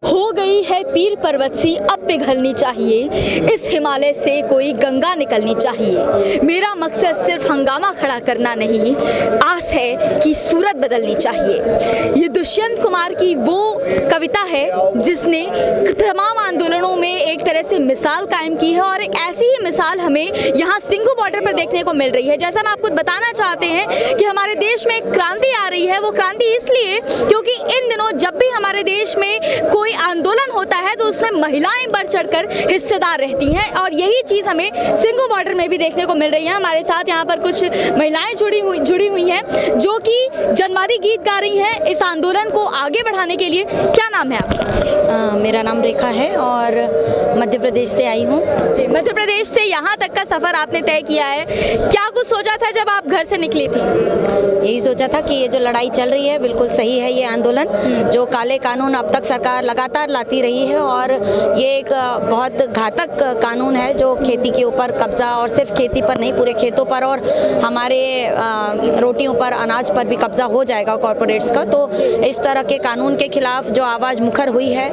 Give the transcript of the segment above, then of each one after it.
हो गई है पीर पर्वत सी अब पिघलनी चाहिए, इस हिमालय से कोई गंगा निकलनी चाहिए। मेरा मकसद सिर्फ हंगामा खड़ा करना नहीं, आस है कि सूरत बदलनी चाहिए। ये दुष्यंत कुमार की वो कविता है जिसने तमाम आंदोलनों में एक तरह से मिसाल कायम की है और एक ऐसी ही मिसाल हमें यहाँ सिंघू बॉर्डर पर देखने को मिल रही है। जैसा हम आपको बताना चाहते हैं कि हमारे देश में क्रांति आ रही है, वो क्रांति इसलिए क्योंकि इन दिनों जब भी हमारे देश में कोई आंदोलन होता है तो उसमें महिलाएं बढ़ चढ़कर हिस्सेदार रहती हैं और यही चीज़ हमें सिंघू बॉर्डर में भी देखने को मिल रही है। हमारे साथ यहाँ पर कुछ महिलाएं जुड़ी हुई हैं जो कि जनवादी गीत गा रही हैं इस आंदोलन को आगे बढ़ाने के लिए। क्या नाम है आपका? मेरा नाम रेखा है और मध्य प्रदेश से आई हूँ। जी, मध्य प्रदेश से यहाँ तक का सफ़र आपने तय किया है, क्या कुछ सोचा था जब आप घर से निकली थी? यही सोचा था कि ये जो लड़ाई चल रही है बिल्कुल सही है। ये आंदोलन जो काले कानून अब तक सरकार लगातार लाती रही है और ये एक बहुत घातक कानून है जो खेती के ऊपर कब्जा, और सिर्फ खेती पर नहीं पूरे खेतों पर और हमारे रोटियों पर, अनाज पर भी कब्जा हो जाएगा कॉरपोरेट्स का। तो इस तरह के कानून के खिलाफ जो आवाज़ मुखर हुई है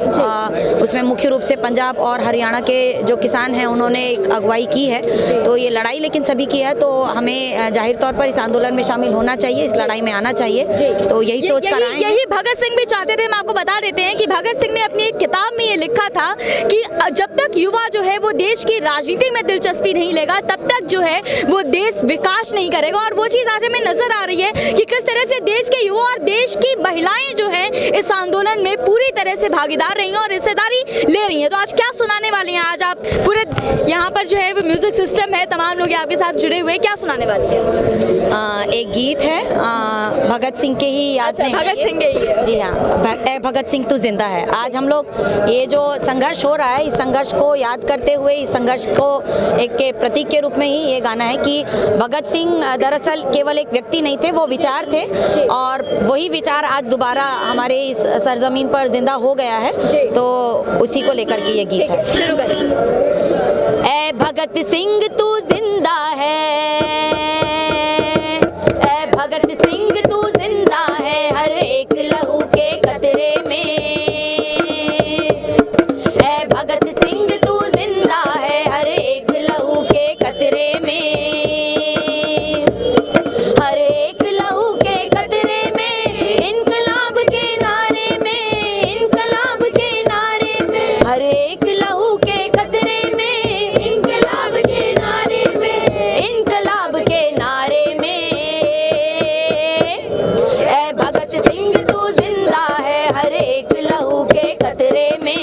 उसमें मुख्य रूप से पंजाब और हरियाणा के जो किसान हैं उन्होंने एक अगुवाई की है। तो ये लड़ाई लेकिन सभी की है, तो हमें जाहिर तौर पर इस आंदोलन में शामिल होना चाहिए, इस लड़ाई में आना चाहिए। तो यही सोच कर आए। यही भगत सिंह भी चाहते थे। हम आपको बता देते हैं कि भगत सिंह ने अपनी एक किताब में ये लिखा था कि जब तक युवा जो है वो देश की राजनीति में दिलचस्पी नहीं लेगा तब तक जो है वो देश विकास नहीं करेगा। और वो चीज़ आज हमें नजर आ रही है कि किस तरह से देश के युवा और देश की महिलाएं जो हैं इस आंदोलन में पूरी तरह से भागीदार रही हैं और हिस्सेदारी ले रही हैं। तो आज क्या सुनाने वाली हैं? आज आप पूरे यहाँ पर जो है वो म्यूजिक सिस्टम है, तमाम लोग आपके साथ जुड़े हुए, क्या सुनाने वाली है? एक गीत है भगत सिंह के ही याद में। भगत सिंह के ही है। जी हाँ, भगत सिंह तू जिंदा है। आज हम लोग ये जो संघर्ष हो रहा है इस संघर्ष को याद करते हुए, इस संघर्ष को एक के प्रतीक के रूप में ही ये गाना है कि भगत सिंह दरअसल केवल एक व्यक्ति नहीं थे, वो विचार थे और वही विचार आज दोबारा हमारे इस सरजमीन पर जिंदा हो गया है। तो उसी को लेकर के ये गीत है। शुरू करें। ऐ भगत सिंह तू जिंदा है, ऐ भगत सिंह तू जिंदा है, हर एक लहू के कतरे में। ऐ भगत सिंह तू जिंदा है, हर एक लहू के कतरे में, हर एक लहू के कतरे में, इनकलाब के नारे में, इनकलाब के नारे में, हर एक लहू के कतरे में, इनकलाब के नारे में, इनकलाब के नारे में। ऐ भगत सिंह तू जिंदा है, हर एक लहू के कतरे में।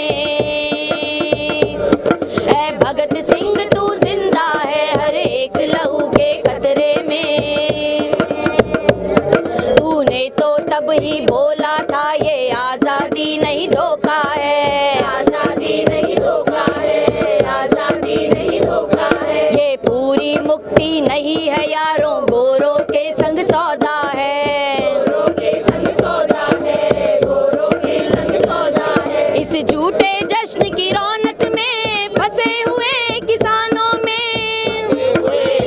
ऐ भगत सिंह तू जिंदा है, हर एक लहू के कतरे में। तूने तो तब ही बोला था ये आजादी नहीं धोखा है, आजादी नहीं धोखा है, आजादी नहीं धोखा है। ये पूरी मुक्ति नहीं है यारों, गोरों के संग सौदा है, गोरों के संग सौदा है, गोरों के संग सौदा है। इस झूठे जश्न की रौनक में फंसे हुए किसानों में,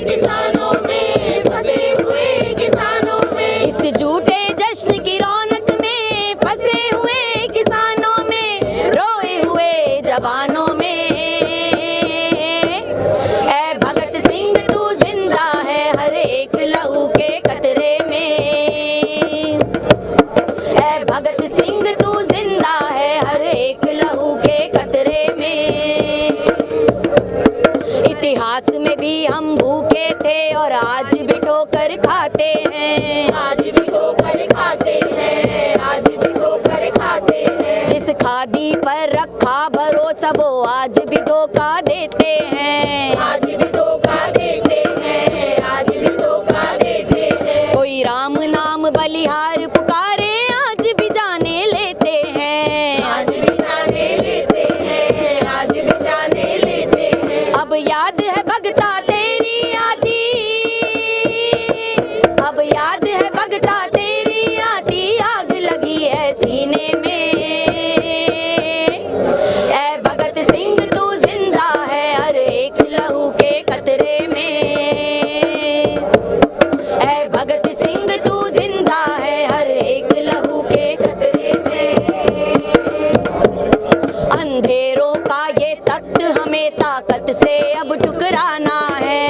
किसानों में फंसे हुए किसानों में, इस झूठे जश्न की रौनक में फंसे हुए किसानों में, रोए हुए जवानों में। ऐ भगत सिंह तू जिंदा है, हर एक लहू के कतरे में। ऐ भगत सिंह तू जिंदा है, हर एक लहू के कतरे में। इतिहास में भी हम भूखे थे और आज भी ठोकर खाते हैं, आज भी ठोकर खाते हैं, आज भी ठोकर खाते हैं। जिस खादी पर रखा भरोसा वो आज भी धोखा देते हैं, आज भी धोखा देते हैं, आज भी धोखा देते हैं। कोई राम नाम बलिहार पुकारे आज भी जाने लेते हैं, आज भी जाने लेते हैं, आज भी जाने लेते हैं। अब याद है भगता तेरी आती, अब याद है भगता तेरी आती, आग लगी है सीने में। ऐ भगत सिंह तू जिंदा है, हर एक लहू के कतरे में। अंधेरों का ये तख्त हमें ताकत से अब ठुकराना है,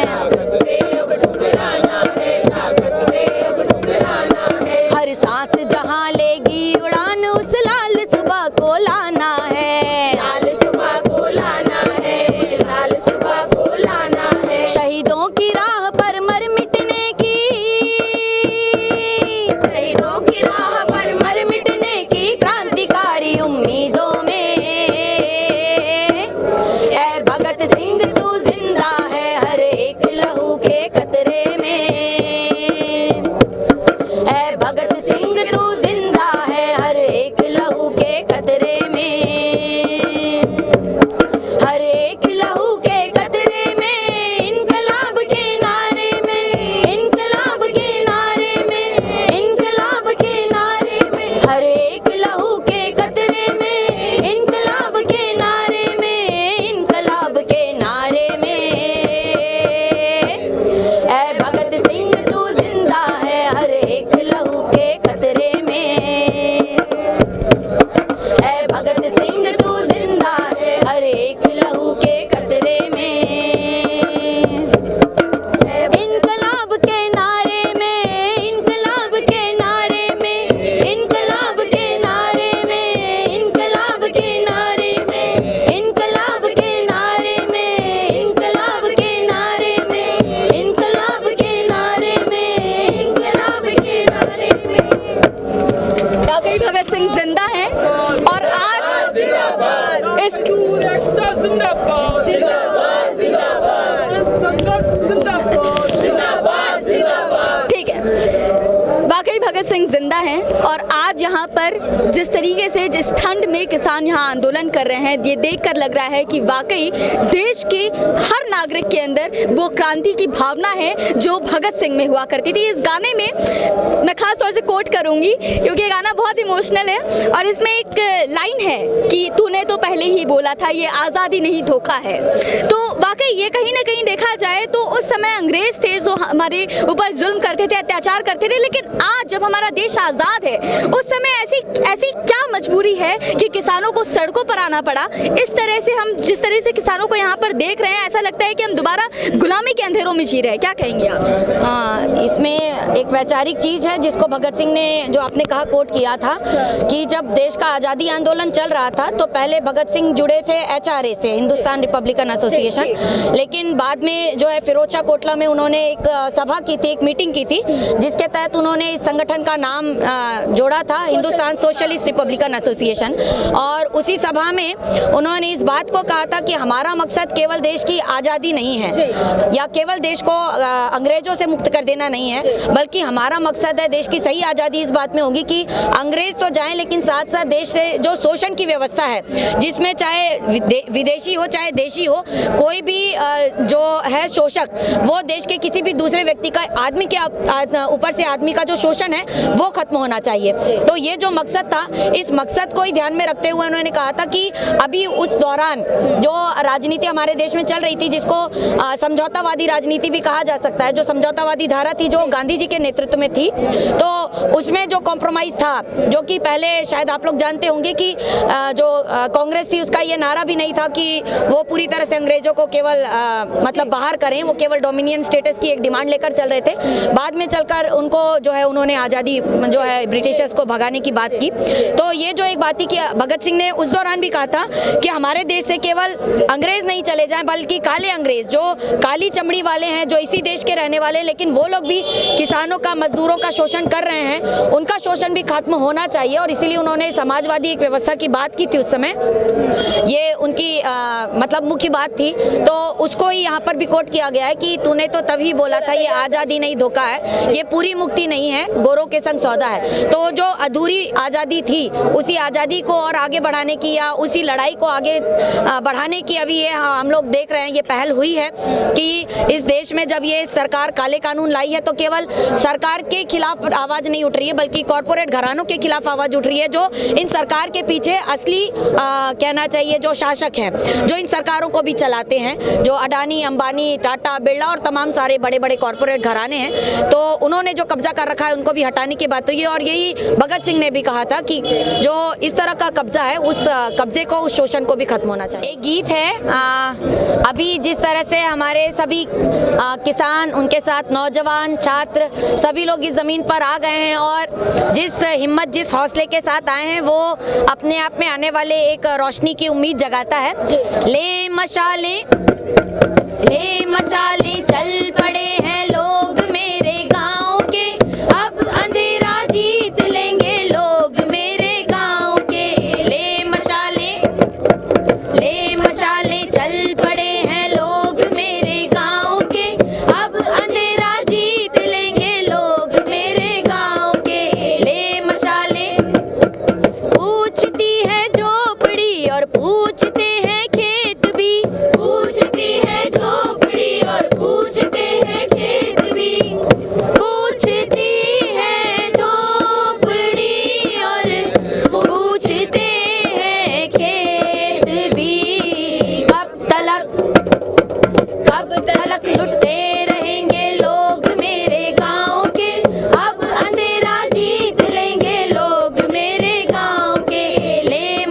हर सांस जहां लेगी उड़ान उस लाल सुबह को लाना है, लाल सुबह को लाना है, लाल सुबह को लाना है। शहीदों की राह पर मर मिटने की, शहीदों की राह पर मर मिटने की क्रांतिकारी उम्मीदों में, ऐ भगत सिंह तू जिंदा है हर एक लहू के कतरे में, ऐ भगत सिंह तू जिंदा है हर एक लहू के कतरे में, हर एक लहू के कतरे में, इनकलाब के नारे में, इनकलाब के नारे में, इनकलाब के नारे में, हर एक लहू के कतरे में, इनकलाब के नारे में, इनकलाब के नारे में, ऐ भगत सिंह तू जिंदा है हर एक लहू के कतरे में, ऐ भगत सिंह तू जिंदा है हर एक लहू के कतरे में, इनकलाब के नारे में, इनकलाब के नारे में, इनकलाब के नारे में, इनकलाब के नारे में, इनकलाब के नारे में, इनकलाब के नारे में, इनकलाब के नारे में, इनकलाब के नारे में। वाकई भगत सिंह जिंदा हैं और आज इस ठीक है, वाकई भगत सिंह जिंदा हैं और आज यहाँ पर जिस तरीके से जिस ठंड में किसान यहाँ आंदोलन कर रहे हैं, ये देखकर लग रहा है कि वाकई देश के हर नागरिक के अंदर वो क्रांति की भावना है जो भगत सिंह में हुआ करती थी। इस गाने में मैं खास तौर से कोट करूंगी क्योंकि ये गाना बहुत इमोशनल है और इसमें एक लाइन है कि तूने तो पहले ही बोला था ये आज़ादी नहीं धोखा है। तो वाकई ये कहीं ना कहीं देखा जाए तो उस समय अंग्रेज थे जो हमारे ऊपर जुल्म करते थे, अत्याचार करते थे, लेकिन आज जब हमारा देश आज़ाद है उस समय ऐसी क्या मजबूरी है कि किसानों को सड़कों पर आना पड़ा। इस तरह से हम जिस तरह से किसानों को यहाँ पर देख रहे हैं ऐसा लगता है कि हम दोबारा गुलामी के अंधेरों में जी रहे हैं। क्या कहेंगे आप? हाँ, इसमें एक वैचारिक चीज़ है जिसको भगत सिंह ने जो आपने कहा कोट किया था कि जब देश का आज़ादी आंदोलन चल रहा था तो पहले भगत सिंह जुड़े थे HRA से, हिंदुस्तान रिपब्लिकन एसोसिएशन, लेकिन बाद में जो है फिरोज शाह कोटला में उन्होंने एक सभा की थी, एक मीटिंग की थी जिसके तहत उन्होंने इस संगठन का नाम जोड़ा था हिंदुस्तान सोशलिस्ट रिपब्लिकन एसोसिएशन। और उसी सभा में उन्होंने इस बात को कहा था कि हमारा मकसद केवल देश की आज़ादी नहीं है या केवल देश को अंग्रेजों से मुक्त कर देना नहीं है, बल्कि हमारा मकसद है देश की सही आज़ादी इस बात में होगी कि अंग्रेज तो जाएं लेकिन साथ साथ देश से जो शोषण की व्यवस्था है जिसमें चाहे विदेशी हो चाहे देशी हो, कोई भी जो है शोषक वो देश के किसी भी दूसरे व्यक्ति का आदमी के ऊपर से आदमी का जो शोषण है वो खत्म होना चाहिए। तो ये जो मकसद था, इस मकसद को ही ध्यान में रखते हुए उन्होंने कहा था कि अभी उस दौरान जो राजनीति हमारे देश में चल रही थी जिसको समझौतावादी राजनीति भी कहा जा सकता है, जो समझौतावादी धारा थी जो गांधी जी के नेतृत्व में थी, तो उसमें जो कॉम्प्रोमाइज़ था जो कि पहले शायद आप लोग जानते होंगे कि जो कांग्रेस थी उसका ये नारा भी नहीं था कि वो पूरी तरह से अंग्रेजों को केवल मतलब बाहर करें, वो केवल डोमिनियन स्टेटस की एक डिमांड लेकर चल रहे थे। बाद में चलकर उनको जो है उन्होंने आज़ादी जो है ब्रिटिशर्स को भगाने की बात की। तो ये जो एक बात थी कि भगत सिंह ने उस दौरान भी कहा था कि हमारे देश से केवल अंग्रेज नहीं चले जाएं बल्कि काले अंग्रेज जो काली चमड़ी वाले हैं, जो इसी देश के रहने वाले, लेकिन वो लोग भी किसानों का मजदूरों का शोषण कर रहे हैं, उनका शोषण भी खत्म होना चाहिए। और इसीलिए उन्होंने समाजवादी एक व्यवस्था की बात की थी उस समय, ये उनकी मतलब मुख्य बात थी। तो उसको ही यहाँ पर भी कोट किया गया है कि तूने तो तभी बोला था ये आज़ादी नहीं धोखा है, ये पूरी मुक्ति नहीं है, गोरों के संग सौदा है। तो जो अधूरी आज़ादी थी उसी आज़ादी को और आगे बढ़ाने की या उसी लड़ाई को आगे बढ़ाने की अभी ये हम लोग देख रहे हैं, ये पहल हुई है कि इस देश में जब ये सरकार काले कानून लाई है तो केवल सरकार के खिलाफ आवाज़ नहीं उठ रही है बल्कि कॉरपोरेट घरानों के खिलाफ आवाज़ उठ रही है जो इन सरकार के पीछे असली कहना चाहिए जो शासक हैं, जो इन सरकारों को भी चलाते हैं, जो अडानी, अंबानी, टाटा, बिरला और तमाम सारे बड़े बड़े कॉरपोरेट घराने हैं। तो उन्होंने जो कब्जा कर रखा है उनको भी हटाने की बात हुई है। और यही भगत सिंह ने भी कहा था कि जो इस तरह का कब्जा है उस कब्जे को, उस शोषण को भी खत्म होना चाहिए। एक गीत है, अभी जिस तरह से हमारे सभी किसान, उनके साथ नौजवान, छात्र, सभी लोग इस ज़मीन पर आ गए हैं और जिस हिम्मत, जिस हौसले के साथ आए हैं वो अपने आप में आने वाले एक रोशनी की उम्मीद जगाता है। ले मशालें चल पड़े हैं लोग मेरे गांव के, अब अंधेरा जीत लेंगे लोग मेरे गांव के। ले मशालें चल पड़े हैं लोग मेरे गांव के, अब अंधेरा जीत लेंगे लोग मेरे गांव के। ले मशालें पूछती है झोपड़ी और पूछते हैं खेत भी, पूछती है झोपड़ी और पूछते हैं खेत भी, पूछती है झोपड़ी और पूछते हैं खेत भी। कब तलक लुटते रहेंगे लोग मेरे गांव के, अब अंधेरा जीत लेंगे लोग मेरे गांव के। ले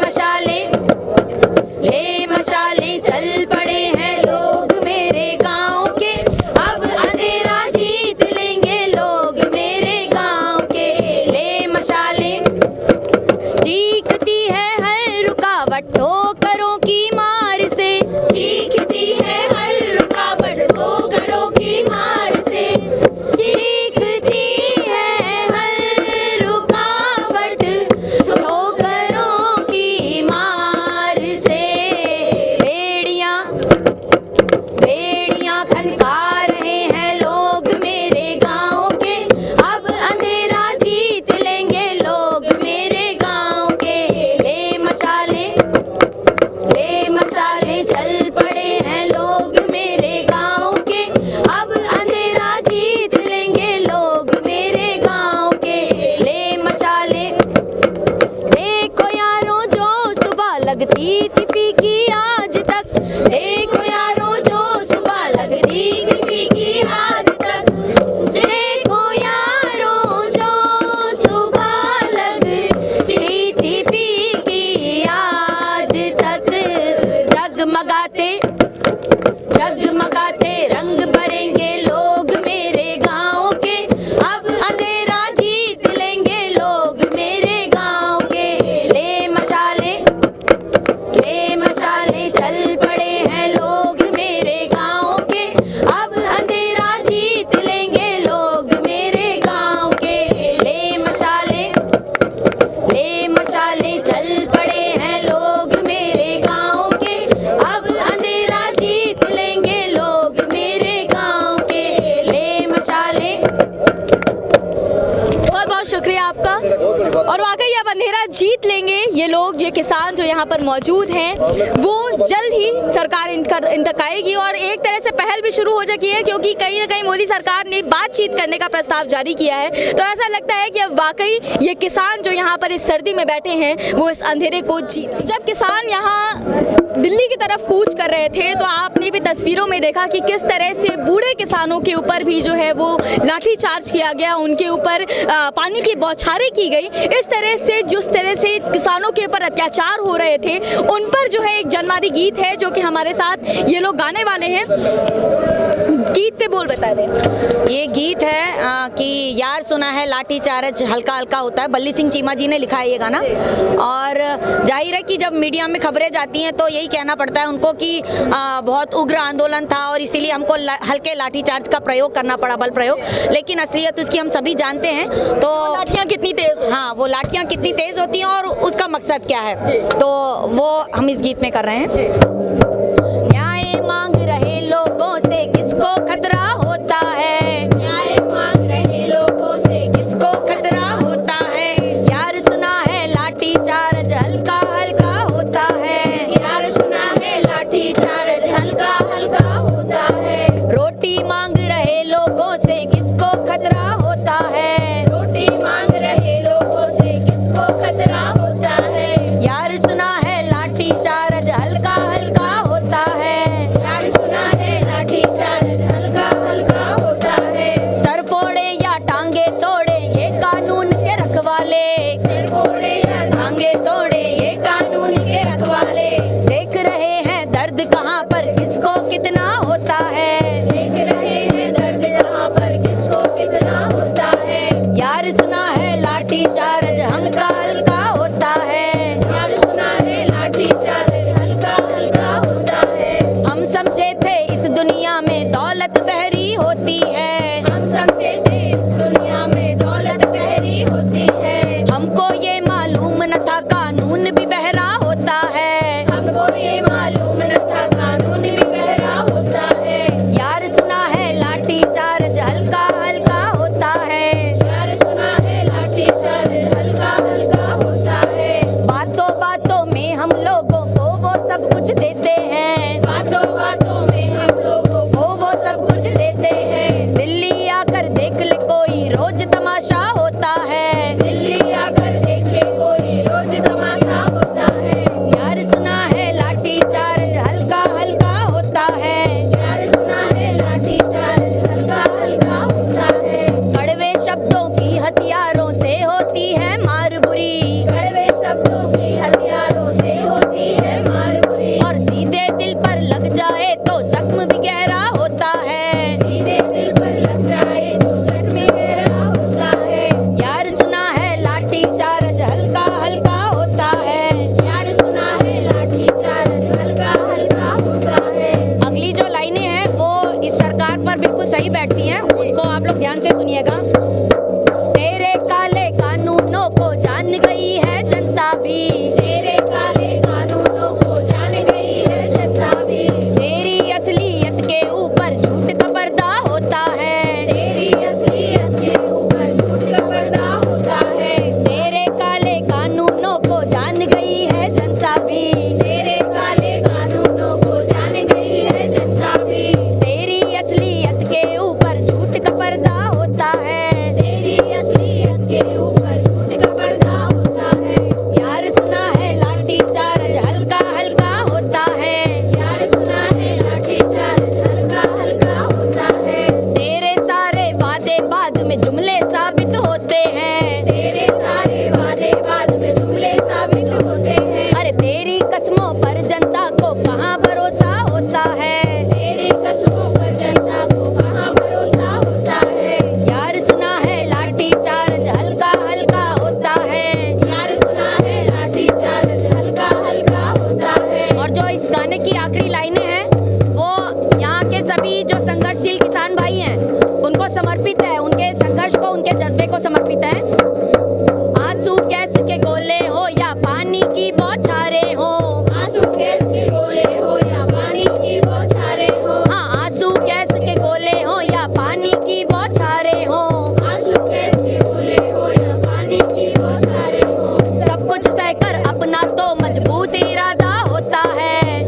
मशालें चल पड़े हैं लोग मेरे गांव के, अब अंधेरा जीत लेंगे लोग मेरे गांव के। ले मशालें चीखती है हर रुकावट ठोकरों की मार से, चीखती है हर रुकावट ठोकरों की मार से, चीखती है हर रुकावट ठोकरों की मार से। बेड़ियां खनका रहे हैं लोग मेरे गांव के, अब अंधेरा जीत लेंगे लोग मेरे गांव के। ले मशालें चल पड़े हैं लोग मेरे गांव के, अब अंधेरा जीत लेंगे लोग मेरे गांव के। ले मशालें देखो यारों जो सुबह लगती थी फीकी आज तक, देखो यारों जो सुबह लगती थी फीकी आज तक, देखो यारों जो सुबह लगती थी फीकी आज तक। जगमगाते रंग भरेंगे लोग मेरे गांव के, अब अंधेरा जीत लेंगे लोग मेरे गांव के। ले मशालें चल पड़े हैं लोग मेरे गांव के, अब अंधेरा जीत लेंगे लोग मेरे गांव के। ले मशालें चल पड़े हैं लोग मेरे गांव के, अब अंधेरा जीत लेंगे लोग मेरे गांव के। ले मशालें। बहुत बहुत शुक्रिया आपका। और वाकई अब अंधेरा जीत लेंगे ये लोग, ये किसान जो यहाँ पर मौजूद हैं, वो जल्द ही सरकार इंतकाएगी और एक तरह से पहल भी शुरू हो चुकी है, क्योंकि कहीं ना कहीं मोदी सरकार ने बातचीत करने का प्रस्ताव जारी किया है। तो ऐसा लगता है कि अब वाकई ये किसान जो यहाँ पर इस सर्दी में बैठे हैं वो इस अंधेरे को जीत। जब किसान यहाँ दिल्ली की तरफ कूच कर रहे थे तो आपने भी तस्वीरों में देखा कि किस तरह से बूढ़े किसानों के ऊपर भी जो है वो लाठीचार्ज किया गया, उनके ऊपर पानी की बौछारें की गई। इस तरह से जिस तरह से किसानों के ऊपर अत्याचार हो रहे थे उन पर जो है एक जनवादी गीत है जो कि हमारे साथ ये लोग गाने वाले हैं। गीत के बोल बता दें। ये गीत है कि यार सुना है लाठीचार्ज हल्का हल्का होता है, बल्ली सिंह चीमा जी ने लिखा है ये गाना। और जाहिर है कि जब मीडिया में खबरें जाती हैं तो यही कहना पड़ता है उनको कि बहुत उग्र आंदोलन था और इसीलिए हमको हल्के लाठीचार्ज का प्रयोग करना पड़ा, बल प्रयोग। लेकिन असलियत उसकी हम सभी जानते हैं। तो लाठियाँ कितनी तेज, हाँ, वो लाठियाँ कितनी तेज होती हैं और उसका मकसद क्या है, तो वो हम इस गीत में कर रहे हैं। न्याय मांग रहे लोगों से किसको खतरा होता है, न्याय मांग रहे लोगों से किसको खतरा होता है। यार सुना है लाठीचार्ज हल्का हल्का होता है, यार सुना है लाठीचार्ज हल्का हल्का होता है। रोटी मांग रहे लोगों से किसको खतरा होता है, रोटी मांग रहे लोगों से किसको खतरा होता है। यार सुना है लाठीचार्ज हल्का हल्का होता है, यार सुना है लाठीचार्ज हल्का हल्का होता है। सर फोड़े या टांगे तोड़े ये देख रहे हैं दर्द कहाँ पर किसको कितना होता है, देख रहे हैं दर्द कहाँ पर किसको कितना होता है। यार सुना है लाठी चार्ज हल्का हल्का होता है, यार सुना है लाठी चार्ज हल्का हल्का होता है। हम समझे थे इस दुनिया में दौलत बहरी होती है, हम समझे थे इस दुनिया में दौलत गहरी होती है। हमको ये मालूम न था कानून भी बहरा होता है, हमको ये मालूम न था कानून भी बहरा होता है। यार सुना है लाठी चार्ज हल्का हल्का होता है, यार सुना है लाठी चार्ज हल्का हल्का होता है। बातों बातों में हम लोगों को वो सब कुछ देते हैं, बातों बातों में हम लोगों को वो सब कुछ देते हैं। दिल्ली आकर देख ले कोई रोज तमाशा होता है, दिल्ली आकर देखे कोई रोज तमाशा होता है। यार सुना है लाठी चार्ज हल्का हल्का होता है, यार सुना है लाठी चार्ज हल्का हल्का होता है। कड़वे शब्दों की हथियारों से होती है मार बुरी, कड़वे शब्दों से हथियारों से होती है मार बुरी। और सीधे दिल पर लग जाए तो जख्म भी गहरा होता है, सीधे दिल पर लग जाए तो जख्म गहरा होता है। यार सुना है लाठी चार्ज हल्का हल्का होता है। यार सुना है लाठी चार्ज हल्का हल्का होता है। अगली जो लाइनें हैं वो इस सरकार पर बिल्कुल सही बैठती हैं, उसको आप लोग ध्यान से सुनिएगा। तेरे काले कानूनों को जान गई है जनता भी, तेरे काले कानूनों को जान गई है जनता भी। तेरी असलियत के ऊपर झूठ का पर्दा होता है, तेरी असलियत के ऊपर झूठ का पर्दा होता है। तेरे काले कानूनों को जान गई है जनता भी, तेरे काले कानूनों को जान गई है जनता भी। तेरी असलियत के ऊपर झूठ का पर्दा होता है, तेरी असलियत के ऊपर झूठ का पर्दा होता है। यार सुना है लाठी चार्ज हल्का हल्का होता है, यार सुना है लाठी चार्ज हल्का हल्का होता है। तेरे सारे वादे बाद में जुमले साबित होते हैं, तेरे सारे वादे बाद में जुमले साबित होते हैं। अरे तेरी कस्मों पर जनता को कहाँ भरोसा होता है, तेरी कस्मों पर जनता को कहाँ भरोसा होता है। यार सुना है लाठी चार्ज हल्का हल्का होता है। यार सुना है लाठी चार्ज हल्का हल्का होता है। और जो इस गाने की आखिरी लाइनें हैं वो यहाँ के सभी जो संघर्षशील किसान भाई हैं उनको समर्पित है, उनके संघर्ष को उनके जज्बे को समर्पित है। आंसू गैस के गोले हो या पानी की बौछारें हो, आंसू गैस के गोले हो या पानी की बौछारें हो। हाँ आंसू गैस के गोले हो या पानी की बौछारें हो, आंसू गैस के गोले हो या पानी की बौछारें हो। सब कुछ सहकर अपना तो मजबूत इरादा होता है,